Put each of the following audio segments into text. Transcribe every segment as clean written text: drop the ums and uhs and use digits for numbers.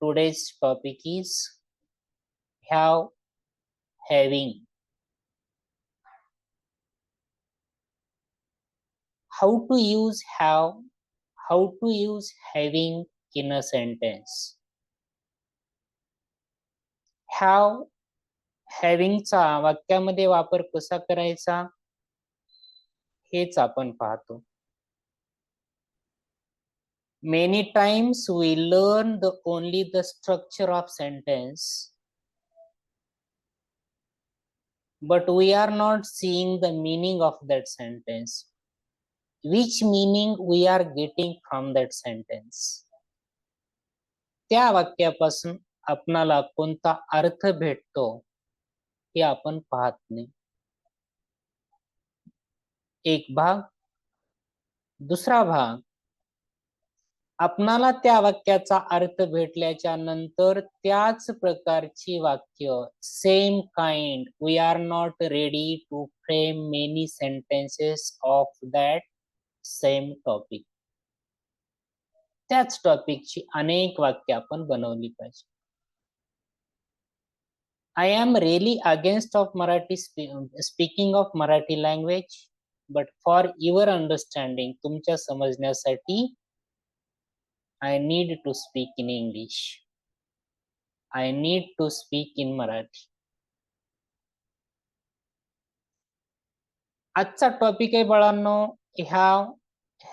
Today's topic is have, having. How to use have, how to use having in a sentence. Have, havingचा वाक्यामध्ये वापर कसा करायचा हेच आपण पाहतो. Many times we learn only the structure of sentence, but we are not seeing the meaning of that sentence. Which meaning we are getting from that sentence? त्या वाक्यापासून आपणाला कोणता अर्थ भेटतो हे आपण पाहत नाही. एक भाग. दुसरा भाग, आपणाला त्या वाक्याचा अर्थ भेटल्याच्या नंतर त्याच प्रकारची वाक्य same kind we are not ready to frame many sentences of that same topic. त्याच टॉपिकची अनेक वाक्य आपण बनवली पाहिजे. I am really against of Marathi speaking of Marathi language, but for your understanding, तुमच्या समजण्यासाठी I need to speak in English. I need to speak in Marathi. आजचा टॉपिक आहे बाळांनो have,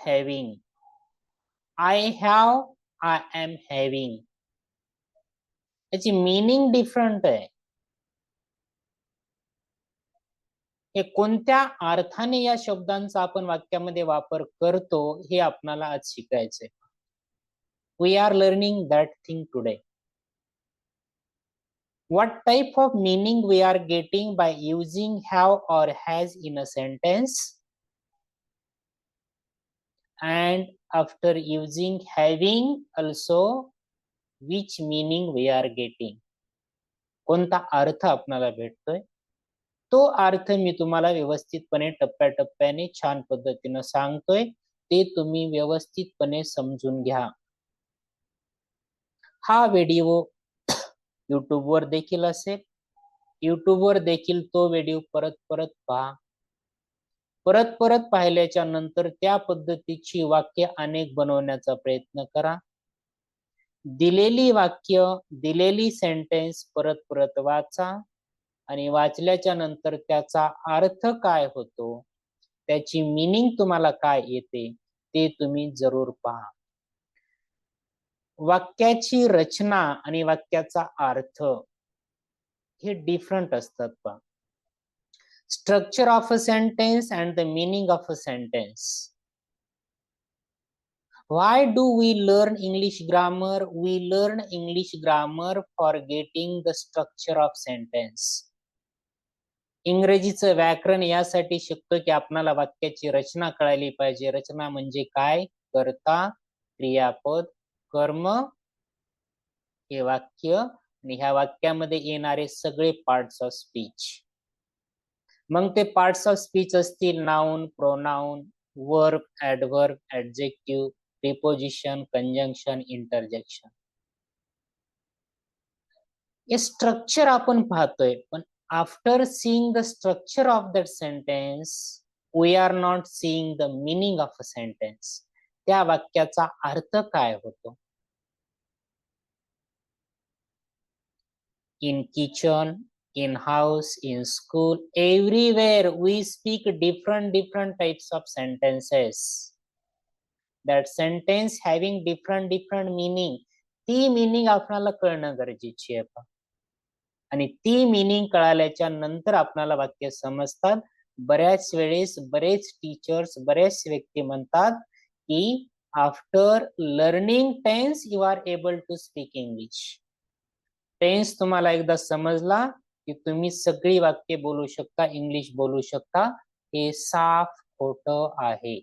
having. I have, I am having. याची meaning different आहे. हे कोणत्या अर्थाने या शब्दांचा आपण वाक्यामध्ये वापर करतो हे आपल्याला आज शिकायचंय. We are learning that thing today. What type of meaning we are getting by using have or has in a sentence? And after using having also, which meaning we are getting? कोणता अर्थ आपल्याला भेटतोय तो अर्थ मी तुम्हाला व्यवस्थितपणे टप्प्याटप्प्याने छान पद्धतीने सांगतोय, ते तुम्ही व्यवस्थितपणे समजून घ्या. हा व्हिडिओ YouTube वर देखील असेल. YouTube वर देखील तो व्हिडिओ परत पहा. परत पाहिल्याच्या नंतर त्या पद्धतीची वाक्य अनेक बनवण्याचा प्रयत्न करा. दिलेली वाक्य, दिलेली सेंटेन्स परत वाचा आणि वाचल्याच्या नंतर त्याचा अर्थ काय होतो, त्याची मीनिंग तुम्हाला काय येते ते तुम्ही जरूर पहा. वाक्याची रचना आणि वाक्याचा अर्थ हे डिफरंट असतात पहा. Structure of a sentence and the meaning of a sentence. Why do we learn English grammar? We learn English grammar for getting the structure of sentence. इंग्रजीचं व्याकरण यासाठी शिकतो की आपल्याला वाक्याची रचना कळाली पाहिजे. रचना म्हणजे काय? कर्ता, क्रियापद, कर्म हे वाक्य आणि ह्या वाक्यामध्ये येणारे सगळे पार्ट्स ऑफ स्पीच. मग ते पार्ट्स ऑफ स्पीच असतील noun, pronoun, verb, adverb, adjective, preposition, conjunction, interjection. हे स्ट्रक्चर आपण पाहतोय, पण after seeing the structure of that sentence we are not seeing the meaning of a sentence. त्या वाक्याचा अर्थ काय होतो. In kitchen, in house, in school, everywhere we speak different types of sentences. That sentence having different meaning. ती meaning आपल्याला कळणं गरजेची आहे. आणि ती मीनिंग कळाल्याच्या नंतर आपल्याला वाक्य समजतात. बऱ्याच वेळेस बरेच टीचर्स, बरेच व्यक्ती म्हणतात की after learning tense you are able to speak English. Tense तुम्हाला एकदा समजला की तुम्ही सगळी वाक्य बोलू शकता, इंग्लिश बोलू शकता. हे साफ खोटं आहे.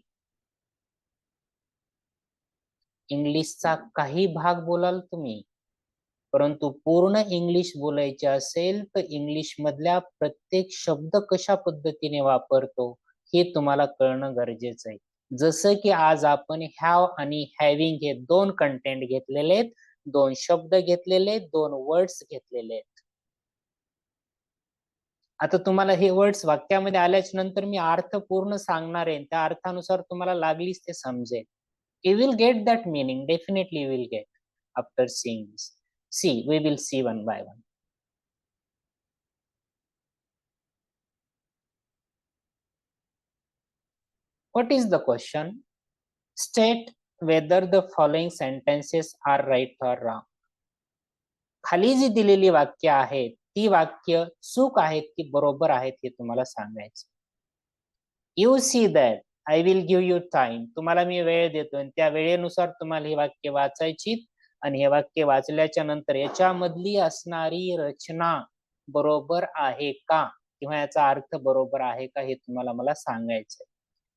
इंग्लिशचा काही भाग बोलाल तुम्ही, परंतु पूर्ण इंग्लिश बोलायचे असेल तर इंग्लिश मधल्या प्रत्येक शब्द कशा पद्धतीने वापरतो हे तुम्हाला कळणं गरजेचं आहे. जसं की आज आपण हॅव आणि हॅव्हिंग हे दोन कंटेंट घेतलेले आहेत दोन शब्द घेतलेले, दोन वर्ड्स घेतलेले आहेत. आता तुम्हाला हे वर्ड्स वाक्यामध्ये आल्याच्या नंतर मी अर्थ पूर्ण सांगणार आहे, त्या अर्थानुसार तुम्हाला लागलीच ते समजेल. You will get that meaning, definitely you will get after seeing this. See, we will see one by one. What is the question? State whether the following sentences are right or wrong. खाली जी दिलेली वाक्य आहेत ती वाक्य चूक आहेत की बरोबर आहेत हे तुम्हाला सांगायचं. You see that I will give you time. तुम्हाला मी वेळ देतोय, त्या वेळेनुसार तुम्हाला ही वाक्य वाचायची आणि हे वाक्य वाचल्याच्या नंतर याच्यामधली असणारी रचना बरोबर आहे का किंवा याचा अर्थ बरोबर आहे का हे तुम्हाला मला सांगायचंय.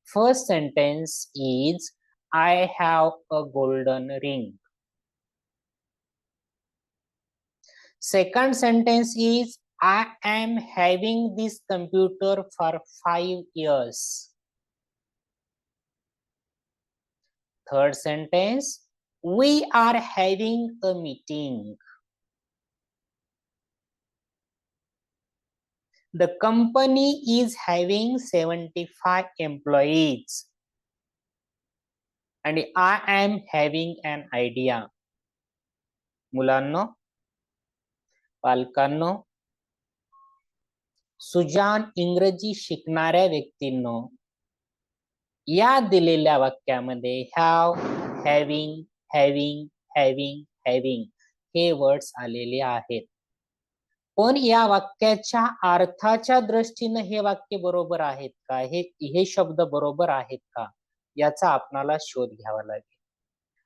First sentence is I have a golden ring. Second sentence is I am having this computer for 5 years. Third sentence, we are having a meeting. The company is having 75 employees. And I am having an idea. मुलांनो, पालकांनो, सुजाण इंग्रजी शिकणाऱ्या व्यक्तींनो, या दिलेल्या वाक्यामध्ये have, having, having, having, having हे words आलेले आहेत. पण या वाक्याच्या अर्थाच्या दृष्टीने हे वाक्य बरोबर आहेत का, हे शब्द बरोबर आहेत का याचा आपणाला शोध घ्यावा लागेल.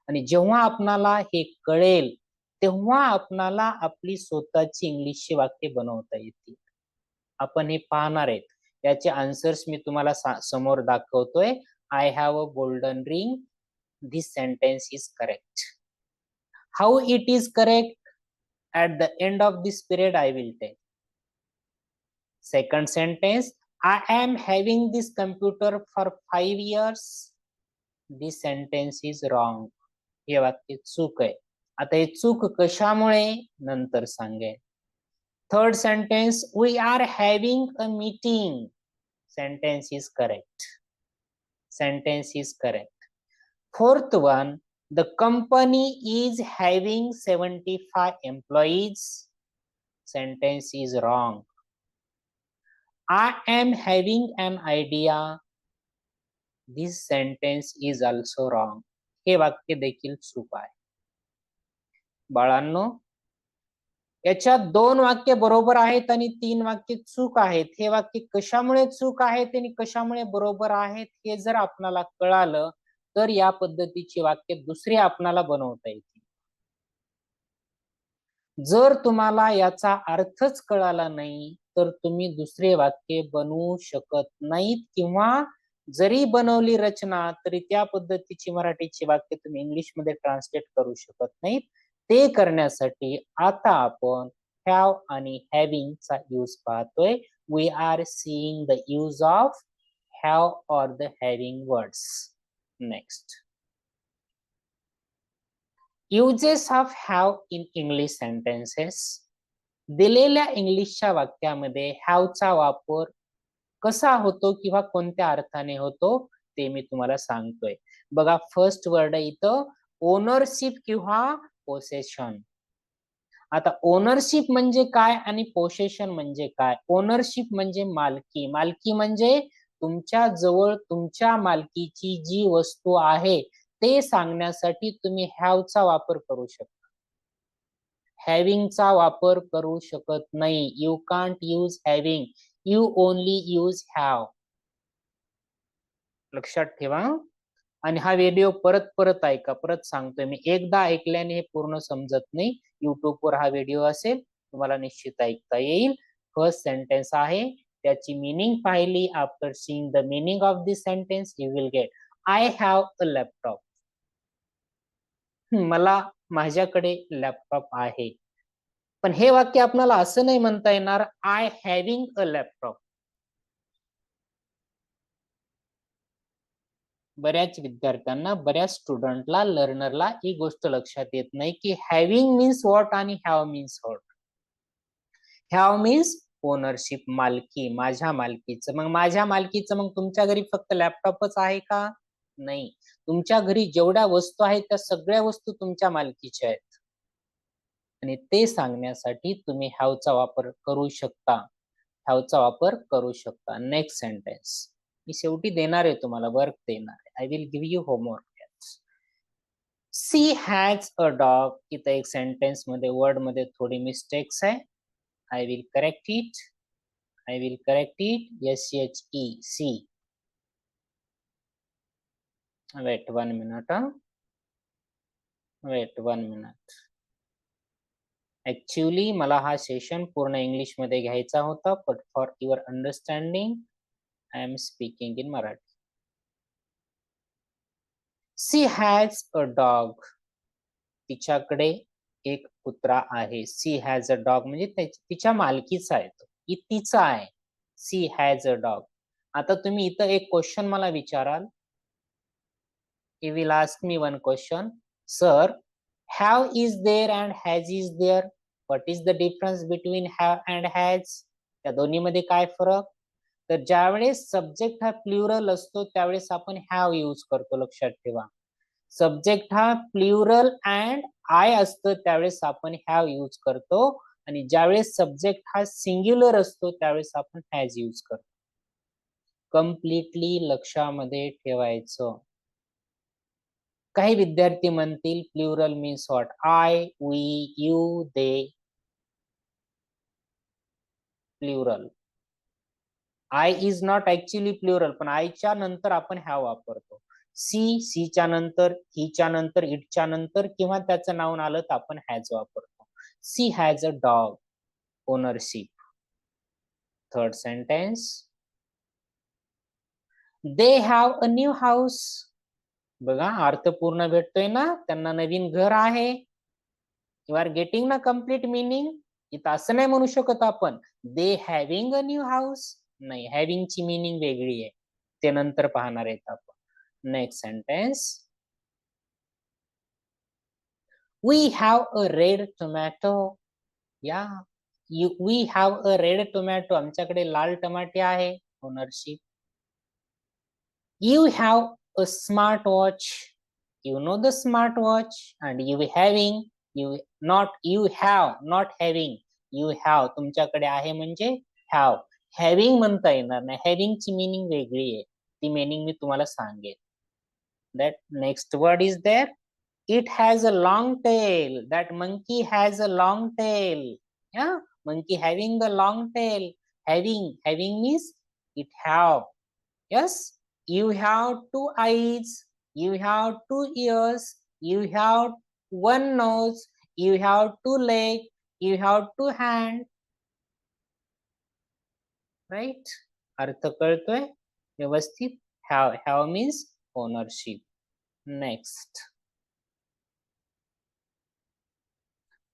आणि जेव्हा आपणाला हे कळेल तेव्हा आपणाला आपली स्वतःची इंग्लिशची वाक्य बनवता येतील. आपण हे पाहणार आहेत. याचे आन्सर्स मी तुम्हाला समोर दाखवतोय. I have a golden ring. This sentence is correct. How it is correct? At the end of this period, I will tell. Second sentence, I am having this computer for 5 years. This sentence is wrong. हे वाक्य चूक आहे. आता हे चूक कशामुळे नंतर सांगेन. Third sentence, we are having a meeting. Sentence is correct. Sentence is correct. Fourth one, the company is having 75 employees. Sentence is wrong. I am having an idea. This sentence is also wrong. हे वाक्य देखील चूक आहे. बाळांनो, याच्यात 2 वाक्य बरोबर आहेत आणि 3 वाक्य चूक आहेत. हे वाक्य कशामुळे चूक आहेत आणि कशामुळे बरोबर आहेत हे जर आपल्याला कळालं तर या पद्धतीची वाक्य दुसरी आपणाला बनवता येतील. जर तुम्हाला याचा अर्थच कळाला नाही तर तुम्ही दुसरे वाक्य बनवू शकत नाहीत किंवा जरी बनवली रचना तरी त्या पद्धतीची मराठीची वाक्य तुम्ही इंग्लिश मध्ये ट्रान्सलेट करू शकत नाहीत. ते करण्यासाठी आता आपण हॅव आणि हॅव्हिंग चा यूज पाहतोय. We are seeing the use of have or the having words. Next, uses of have in English sentences. दिलेल्या इंग्लिशच्या वाक्यामध्ये have चा वापर कसा होतो किंवा कोणत्या अर्थाने होतो ते मी तुम्हाला सांगतोय. बघा, फर्स्ट वर्ड आहे इथं ओनरशिप किंवा पोसेशन. आता ओनरशिप म्हणजे काय आणि पोसेशन म्हणजे काय? ओनरशिप म्हणजे मालकी. मालकी म्हणजे तुमच्या जवळ तुमच्या मालकीची जी वस्तू आहे ते सांगण्यासाठी तुम्ही हॅव चा वापर करू शकता. हॅव्हिंग चा वापर करू शकत नाही. You can't use having. You only use have. लक्षात ठेवा. आणि हा व्हिडिओ परत परत ऐका. परत सांगतोय मी, एकदा ऐकल्याने हे पूर्ण समजत नाही. युट्यूब वर हा व्हिडिओ असेल, तुम्हाला निश्चित ऐकता येईल. फर्स्ट सेंटेन्स आहे, त्याची मीनिंग पाहिली. After seeing the meaning of this sentence you will get I have a laptop. मला माझ्याकडे लॅपटॉप आहे. पण हे वाक्य आपल्याला असं नाही म्हणता येणार आय हॅव्हिंग अ लॅपटॉप. बऱ्याच विद्यार्थ्यांना, बऱ्याच स्टुडंटला, लर्नरला ही गोष्ट लक्षात येत नाही की हॅव्हिंग मीन्स व्हॉट आणि have means what. Have means ownership, मालकी, माझ्या मालकीचं. मग माझ्या मालकीचं मग तुमच्या घरी फक्त लॅपटॉपच आहे का? नाही, तुमच्या घरी जेवढ्या वस्तू आहेत त्या सगळ्या वस्तू तुमच्या मालकीच्या आहेत. आणि ते सांगण्यासाठी तुम्ही हॅवचा वापर करू शकता. हॅवचा वापर करू शकता. नेक्स्ट सेंटेन्स मी शेवटी देणार आहे तुम्हाला, वर्क देणार आहे. I will give you homework. She has a dog. इथं एक सेंटेन्स मध्ये वर्ड मध्ये थोडी मिस्टेक्स आहे. I will correct it. I will correct it. SHE. Wait 1 minute. Wait 1 minute. Actually मला हा सेशन पूर्ण इंग्लिश मध्ये घ्यायचा होता, but for your understanding I am speaking in Marathi. She has a dog. तिच्याकडे एक कुत्रा आहे. She has a dog म्हणजे तिच्या मालकीचा आहे तो, तिचा आहे. She has a dog. आता तुम्ही इथं एक क्वेश्चन मला विचाराल. You will ask me one question, sir, have is there and has is there. What is the difference between have and has? त्या दोन्ही मध्ये काय फरक? तर ज्यावेळेस सब्जेक्ट हा प्लुरल असतो त्यावेळेस आपण हॅव यूज करतो, लक्षात ठेवा. सब्जेक्ट हा प्लुरल अँड आय असतं त्यावेळेस आपण हॅव यूज करतो, आणि ज्यावेळेस सब्जेक्ट हा सिंग्युलर असतो त्यावेळेस आपण हॅज यूज करतो. कम्प्लिटली लक्षामध्ये ठेवायचं. काही विद्यार्थी म्हणतील plural means what? I, we, you, they. Plural. I is not actually plural, पण आयच्या नंतर आपण हॅव वापरतो. सीच्या नंतर, हिच्या नंतर, इटच्या नंतर किंवा त्याचं नाऊन आलं तर आपण हॅज वापरतो. She has a dog. Ownership. Third sentence. They have a new house. बघा अर्थ पूर्ण भेटतोय ना, त्यांना नवीन घर आहे. यू आर गेटिंग ना कम्प्लीट मीनिंग. इथं असं नाही म्हणू शकत आपण they having a new house. नाही, हॅव्हिंग ची मीनिंग वेगळी आहे, ते नंतर पाहणार आहेत आपण. Next sentence. We have a red tomato. Yeah, we have a red tomato. आमच्याकडे लाल टमाटे आहे. Ownership. You have a smart watch. You know the smart watch, and you having, you have, not having, you have. तुमच्याकडे आहे म्हणजे have. Having म्हणता येणार नाही, having ची मीनिंग वेगळी आहे, ती मीनिंग मी तुम्हाला सांगेन. That next word is there. It has a long tail. That monkey has a long tail. Yeah, monkey having the long tail. Having means it have. Yes, you have two eyes. You have two ears, you have one nose, you have two legs, you have two hands. Right? अर्थ कळतोय व्यवस्थित? Have means ownership. Next.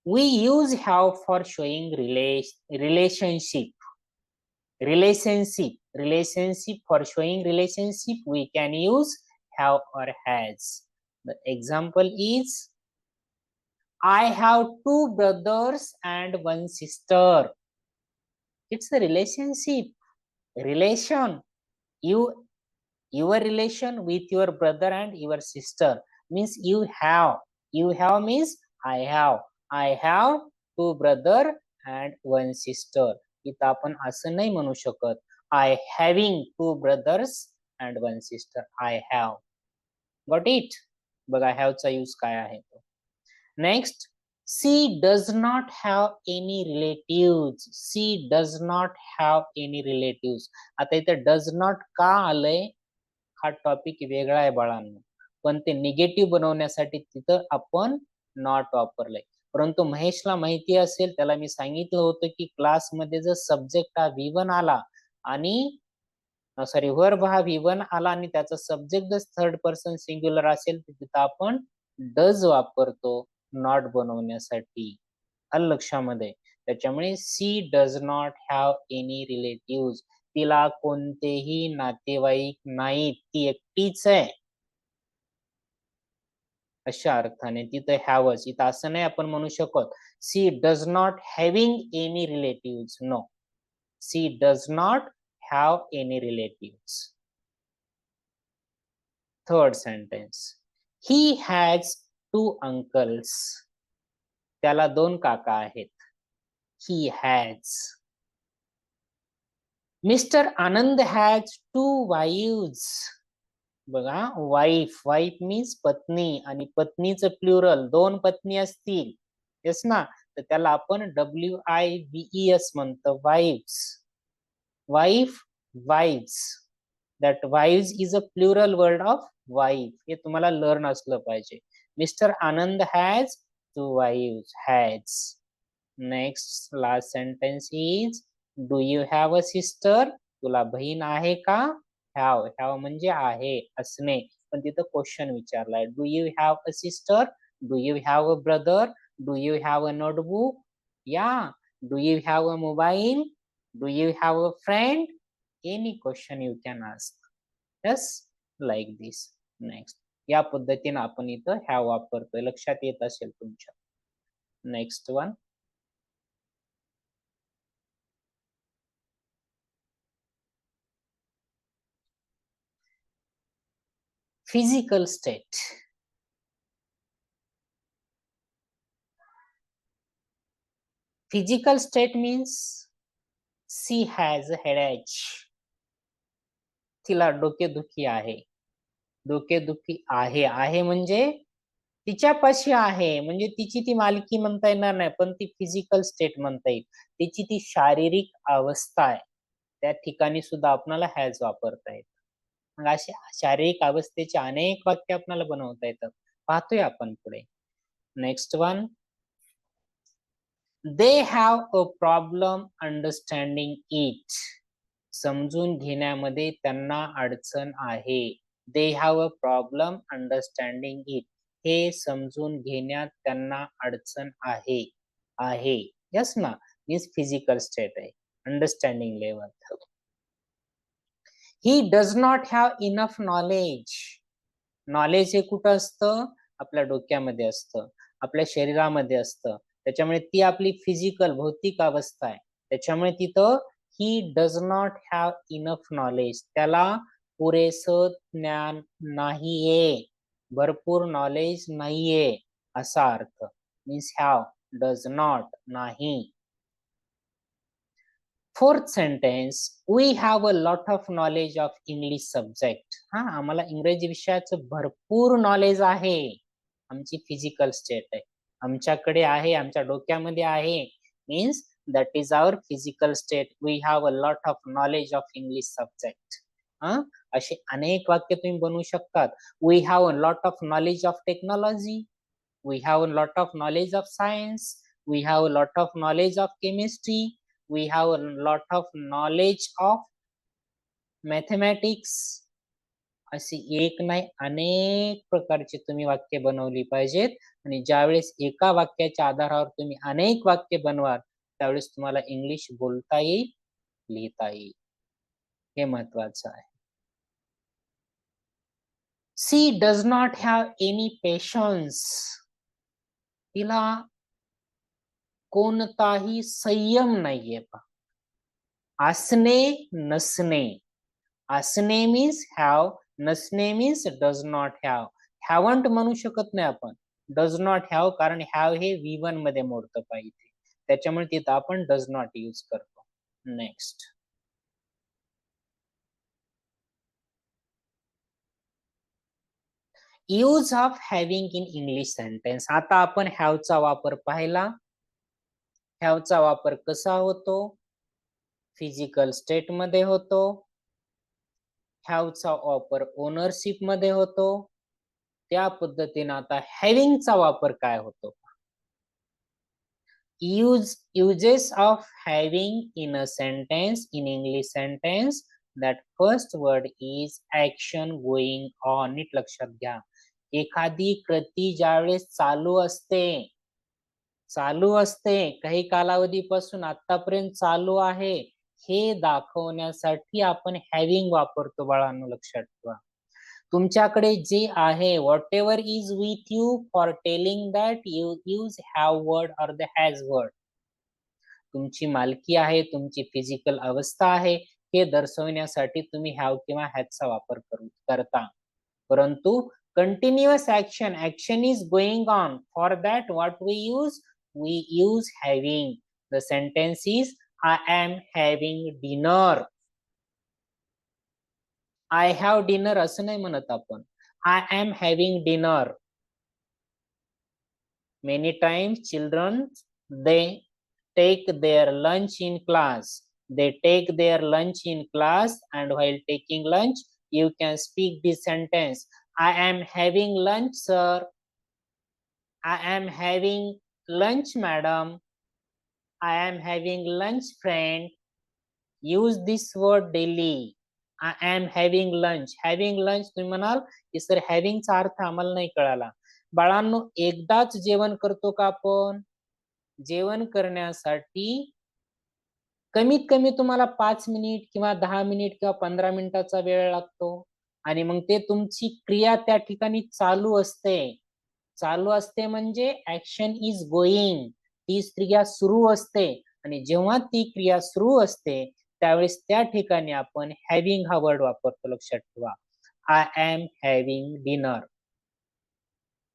We use have for showing relationship. Relationship, for showing relationship we can use have or has. The example is, I have two brothers and one sister. It's a relationship. Relation. Your relation with your brother and your sister means you have. You have means I have. I have two brother and one sister. इथं आपण असं नाही म्हणू शकत I having two brothers and one sister. I have. Got it? बघा have चा use काय आहे तो. Next, she does not have any relatives. She does not have any relatives. आता इथे does not का आलंय? हा टॉपिक वेगळा आहे बाळांनो, पण ते निगेटिव्ह बनवण्यासाठी तिथं आपण नॉट वापरलंय. परंतु महेशला माहिती असेल, त्याला मी सांगितलं होतं की क्लासमध्ये जर सब्जेक्ट हा V1 आला आणि सॉरी वर्ब हा V1 आला आणि त्याचा सब्जेक्ट जर थर्ड पर्सन सिंग्युलर असेल तर तिथं आपण डज वापरतो नॉट बनवण्यासाठी. आलं लक्षामध्ये? त्याच्यामुळे she does not have any relative. तिला कोणतेही नातेवाईक नाहीत, ती एकटीच आहे. अशा अर्थाने तिथं हॅवच. इथं असं नाही आपण म्हणू शकत she does not having any relatives. No, she does not have any relatives. Third sentence, he has 2 uncles. त्याला 2 काका आहेत. He has. Mister Anand has 2 wives. बघा, वाईफ, वाईफ मीन्स पत्नी, आणि पत्नीचं प्लुरल 2 पत्नी असतील, येस ना, तर त्याला आपण WIVES म्हणतो, wife's. Wife, wives. That wives is a plural word of wife. हे तुम्हाला लर्न असलं पाहिजे. Mister Anand has 2 wives. Has. Next last sentence is, do you have a sister? तुला बहीण आहे का? हॅव, हॅव म्हणजे आहे, असणे, पण तिथं क्वेश्चन विचारलाय. Do you have a sister? Do you have a brother? Do you have a notebook? Yeah, do you have a mobile? Do you have a friend? Any question you can ask. Yes, like this. Next, या पद्धतीने आपण इथं have वापरतोय. लक्षात येत असेल तुमच्या. Next one, physical state. Physical state means she has a headache. तिला डोकेदुखी आहे. डोकेदुखी आहे, आहे म्हणजे तिच्यापाशी आहे, म्हणजे तिची ती मालकी म्हणता येणार नाही, पण ती फिजिकल स्टेट म्हणता येईल. तिची ती शारीरिक अवस्था आहे. त्या ठिकाणी सुद्धा आपल्याला हॅज वापरता येत. मग असे शारीरिक अवस्थेचे अनेक वाक्य आपल्याला बनवता येतात. पाहतोय आपण पुढे. Next one, they have a problem understanding it. समजून घेण्यामध्ये त्यांना अडचण आहे. they have a problem understanding it. हे समजून घेण्यात त्यांना अडचण आहे. आहे, यस ना, मीन्स फिजिकल स्टेट आहे, understanding level. he does not have enough knowledge. Knowledge हे कुठं असतं? आपल्या डोक्यामध्ये असतं, आपल्या शरीरामध्ये असतं. त्याच्यामुळे ती आपली फिजिकल, भौतिक अवस्था आहे. त्याच्यामुळे तिथं he does not have enough knowledge. त्याला पुरेसं ज्ञान नाहीये, भरपूर नॉलेज नाहीये, असा अर्थ. मीन्स हॅव, डज नॉट, नाही. Fourth sentence, we have a lot of knowledge of English subject. हा, आम्हाला इंग्रजी विषयाचं भरपूर नॉलेज आहे. आमची फिजिकल स्टेट आहे, आमच्याकडे आहे, आमच्या डोक्यामध्ये आहे. Means that is our physical state. We have a lot of knowledge of English subject. असे अनेक वाक्य तुम्ही बनवू शकतात. We have a lot of knowledge of technology. We have a lot of knowledge of science. We have a lot of knowledge of chemistry. we have a lot of knowledge of mathematics. अशी एक नाही, अनेक प्रकारची तुम्ही वाक्य बनवली पाहिजेत. आणि ज्यावेळेस एका वाक्याच्या आधारावर तुम्ही अनेक वाक्य बनवाल, त्यावेळेस तुम्हाला इंग्लिश बोलता येईल, लिहिता येईल. हे महत्वाचं आहे. she does not have any patience. तिला कोणताही संयम नाहीये. असणे, नसणे. असणे मीन्स हॅव, नसणे means does not have. Haven't म्हणू शकत नाही आपण, डज नॉट हॅव, कारण हॅव हे V1 मध्ये मोडतं पाहिजे, त्याच्यामुळे तिथं आपण डज नॉट यूज करतो. Next, use of having in English sentence. आता आपण हॅवचा वापर पाहिला. हॅवचा वापर कसा होतो? फिजिकल स्टेट मध्ये होतो. हॅवचा वापर ओनरशिप मध्ये होतो. त्या पद्धतीने आता हॅव्हिंगचा वापर काय होतो? Uses of having in a sentence, in English sentence, that first word is action going on. नीट लक्षात घ्या. एखादी कृती ज्यावेळेस चालू असते, काही कालावधीपासून आतापर्यंत चालू आहे, हे दाखवण्यासाठी आपण हॅव्हिंग वापरतो. बाळांनो, लक्षात ठेवा. तुमच्याकडे जे आहे, what ever is with you for telling that you use have word or the has word. तुमची मालकी आहे, तुमची फिजिकल अवस्था आहे, हे दर्शवण्यासाठी तुम्ही हॅव किंवा हॅजचा वापर करता. परंतु continuous action, action is going on, for that what we use having. The sentence is I am having dinner. I have dinner असं नाही म्हणत आपण, I am having dinner. Many times children, they take their lunch in class. They take their lunch in class, and while taking lunch, you can speak this sentence. I am having lunch, sir. I am having lunch, madam. I am having lunch, friend. Use this word daily. I am having lunch. Having lunch तुम्ही म्हणाल की sir हॅव्हिंगचा अर्थ आम्हाला नाही कळाला. बाळांनो, एकदाच जेवण करतो का आपण? जेवण करण्यासाठी कमीत कमी तुम्हाला 5 मिनिट किंवा 10 मिनिट किंवा 15 मिनिटाचा वेळ लागतो. आणि मग ते तुमची क्रिया त्या ठिकाणी चालू असते. चालू असते म्हणजे ऍक्शन इज गोइंग. ती क्रिया सुरू असते. आणि जेव्हा ती क्रिया सुरू असते त्यावेळेस त्या ठिकाणी आपण हॅव्हिंग हा वर्ड वापरतो. लक्षात ठेवा. I am having dinner.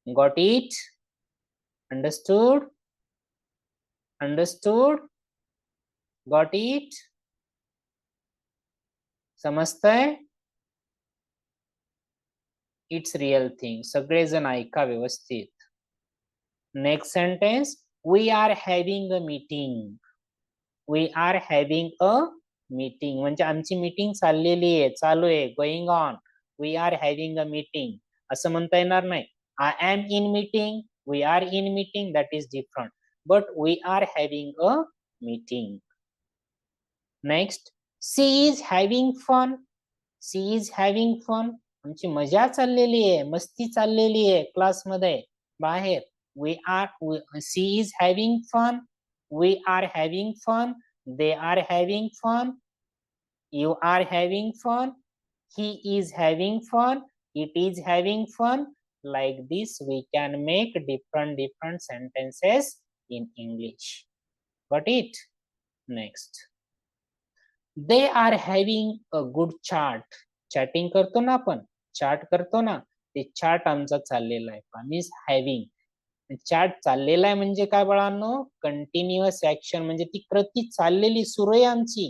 Got it? Understood? Understood? Got it? समजतंय? It's real thing. सगळेजण ऐका व्यवस्थित. Next sentence, we are having a meeting. We are having a meeting म्हणजे आमची मीटिंग चाललेली आहे, चालू आहे, going on. We are having a meeting असं म्हणता येणार नाही. I am in meeting, we are in meeting, that is different. But we are having a meeting. Next, she is having fun. She is having fun. आमची मजा चाललेली आहे, मस्ती चाललेली आहे क्लासमध्ये, बाहेर. We are, she is having fun, we are having fun, they are having fun, you are having fun, he is having fun, it is having fun. Like this we can make different sentences in English. Got it? Next, they are having a good chat. Chatting करतो ना आपण, चाट करतो ना, ते चाट आमचा चाललेला आहे. Means having. Chat चाललेला आहे म्हणजे काय बाळांनो? कंटिन्युअस ऍक्शन म्हणजे ती कृती चाललेली सुरू आहे आमची.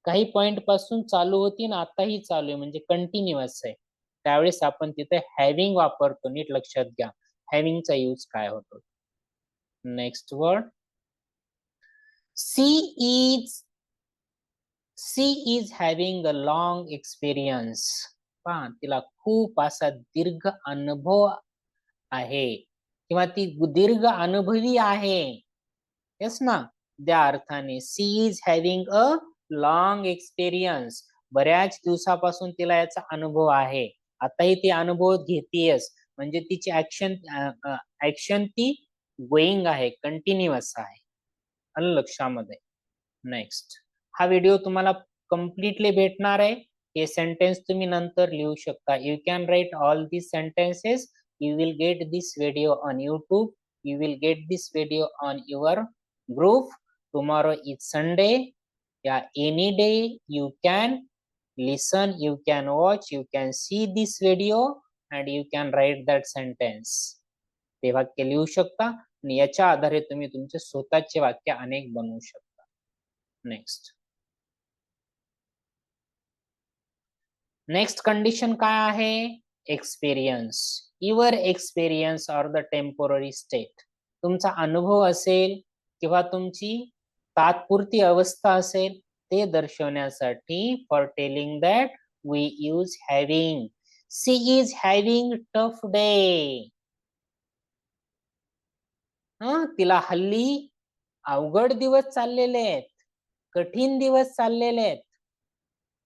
काही पॉइंट पासून चालू होती ना आताही चालू आहे म्हणजे कंटिन्युअस आहे. त्यावेळेस आपण तिथे हॅव्हिंग वापरतो. नीट लक्षात घ्या हॅव्हिंगचा यूज काय होतो. Next word, she is having a long experience. पहा, तिला खूप असा दीर्घ अनुभव आहे किंवा ती दीर्घ अनुभवी आहे. येस ना? त्या अर्थाने she is having a long experience. बऱ्याच दिवसापासून तिला याचा अनुभव आहे. आताही ती अनुभव घेतीयस म्हणजे तिची ऍक्शन ती गोइंग आहे, कंटिन्युअस आहे. आलं लक्षामध्ये? नेक्स्ट, हा व्हिडिओ तुम्हाला कम्प्लिटली भेटणार आहे. हे सेंटेन्स तुम्ही नंतर लिहू शकता. You can write all these sentences. You will get this video on YouTube. You will get this video on your group. Tomorrow is Sunday. Yeah, any day you can listen, you can watch, you can see this video and you can write that sentence. ते वाक्य लिहू शकता आणि याच्या आधारे तुम्ही तुमचे स्वतःचे वाक्य अनेक बनवू शकता. नेक्स्ट, नेक्स्ट कंडिशन काय आहे? Experience. Your experience or the temporary state. तुमचा अनुभव असेल किंवा तुमची तात्पुरती अवस्था असेल ते दर्शवण्यासाठी for telling that we use having. She is having tough day. तिला हल्ली अवघड दिवस चाललेले आहेत, कठीण दिवस चाललेले आहेत.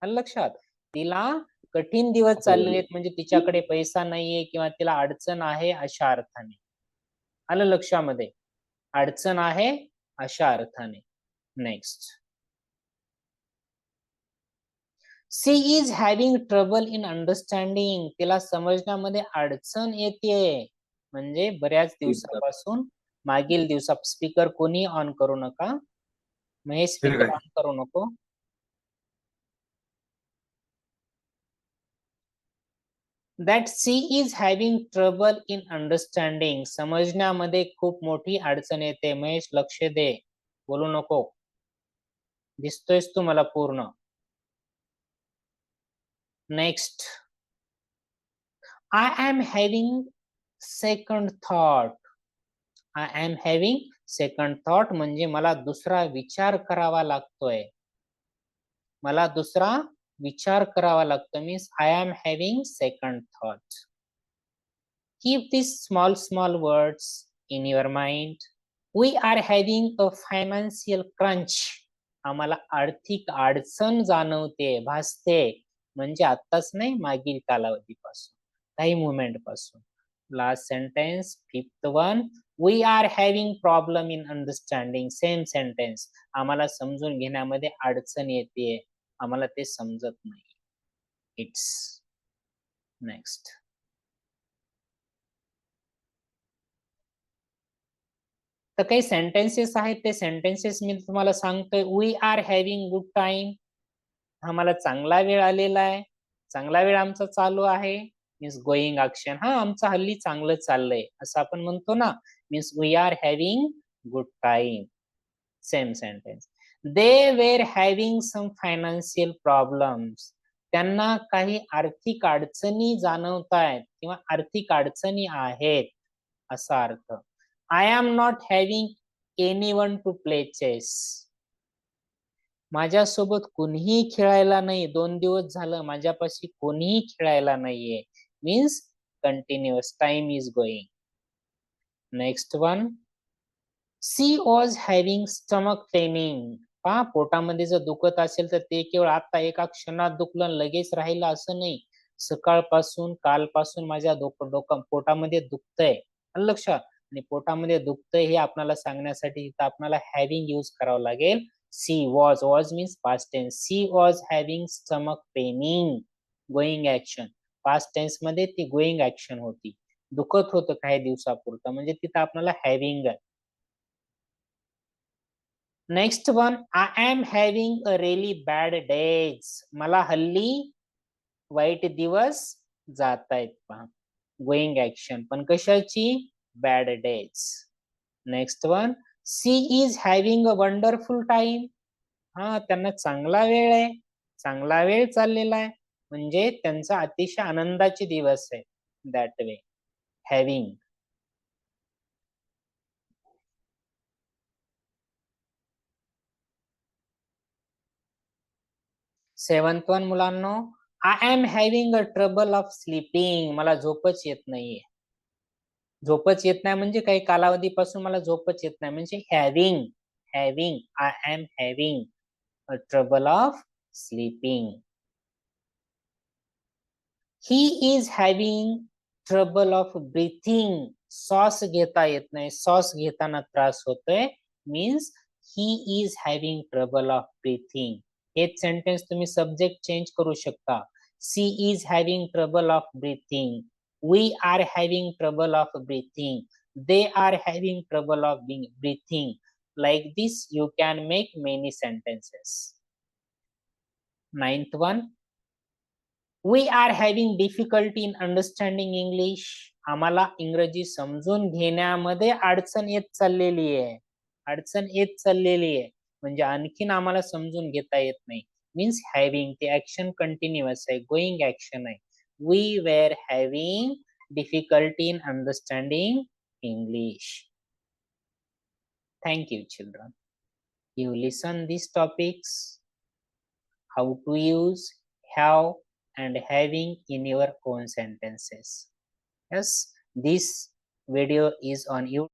लक्षात, तिला कठीण दिवस चाललेले आहेत म्हणजे तिच्याकडे पैसा नाहीये किंवा तिला अडचण आहे अशा अर्थाने. आलं लक्षामध्ये? अडचण आहे अशा अर्थाने. Next, she is having trouble in understanding, तिला समजण्यामध्ये अडचण येते. म्हणजे बऱ्याच दिवसापासून, मागील दिवसात. स्पीकर कोणी ऑन करू नका, महेश स्पीकर ऑन करू नको. That she is having trouble in understanding, समजण्यामध्ये खूप मोठी अडचण येते. महेश लक्ष दे, बोलू नको. दिसतोयस तू मला पूर्ण. Next, I am having second thought. I am having second thought म्हणजे मला दुसरा विचार करावा लागतोय. मला दुसरा विचार करावा लागतो. Means I am having second thought. Keep these small words in your mind. We are having a financial crunch. आम्हाला आर्थिक अडचण जाणवते, भासते. म्हणजे आत्ताच नाही, मागील कालावधीपासून, काही मुवमेंट पासून. Last sentence, fifth one, we are having problem in understanding. Same sentence, आम्हाला समजून घेण्यामध्ये अडचण येते, आम्हाला ते समजत नाही. It's next. तर काही सेंटेन्सेस आहेत, ते सेंटेन्सेस मी तुम्हाला सांगतोय. We are having good time, आम्हाला चांगला वेळ आलेला आहे, चांगला वेळ आमचा चालू आहे. मीन्स गोईंग ऍक्शन, हा आमचं हल्ली चांगलं चाललंय असं आपण म्हणतो ना. Means we are having good time. Same sentence. They were having some financial problems, त्यांना काही आर्थिक अडचणी जाणवत आहेत किंवा आर्थिक अडचणी आहेत, असा अर्थ. I am not having anyone to play chess. माझ्यासोबत कोणीही खेळायला नाही, 2 दिवस झालं माझ्यापाशी कोणीही खेळायला नाहीये. Means continuous, time is going. Next one, she was having stomach paining. पहा, पोटामध्ये जर दुखत असेल तर ते केवळ आता एका क्षणात दुखलं लगेच राहिलं असं नाही. सकाळपासून, कालपासून माझ्या पोटामध्ये दुखतंय, लक्षात. आणि पोटामध्ये दुखतंय हे आपल्याला सांगण्यासाठी इथं आपल्याला हॅव्हिंग यूज करावं लागेल. She was, was means past tense. She was having stomach paining, going action. Past tense मध्ये ती गोइंग ऍक्शन होती, दुखत होतं काही दिवसापुरतं, म्हणजे तिथं आपल्याला हॅव्हिंग आहे. Next one, I am having a really bad days. मला हल्ली वाईट दिवस जात आहेत. पहा, गोइंग ऍक्शन, पण कशाची? Bad days. Next one, she is having a wonderful time. हा, त्यांना चांगला वेळ आहे, चांगला वेळ चाललेला आहे, म्हणजे त्यांचा अतिशय आनंदाचे दिवस आहे. That way, having. Seventh one मुलांनो, I am having a trouble of sleeping. मला झोपच येत नाहीये. झोपच येत नाही म्हणजे काही कालावधीपासून मला झोपच येत नाही, म्हणजे having, having. I am having a trouble of sleeping. He is having trouble of breathing. श्वास घेता येत नाही, श्वास घेताना त्रास होतोय. Means he is having trouble of breathing. हेच सेंटेन्स तुम्ही सब्जेक्ट चेंज करू शकता. She is having trouble of breathing. We are having trouble of breathing. They are having trouble of breathing. Like this, you can make many sentences. Ninth one, we are having difficulty in understanding English. आम्हाला इंग्रजी समजून घेण्यामध्ये अडचण येत चाललेली आहे, अडचण येत चाललेली आहे, म्हणजे आणखीन आम्हाला समजून घेता येत नाही. मीन्स हॅव्हिंग, ते ऍक्शन कंटिन्युअस आहे, गोइंग ऍक्शन आहे. We were having difficulty in understanding English. Thank you, children. You listen these topics, how to use have and having in your own sentences. Yes, this video is on YouTube.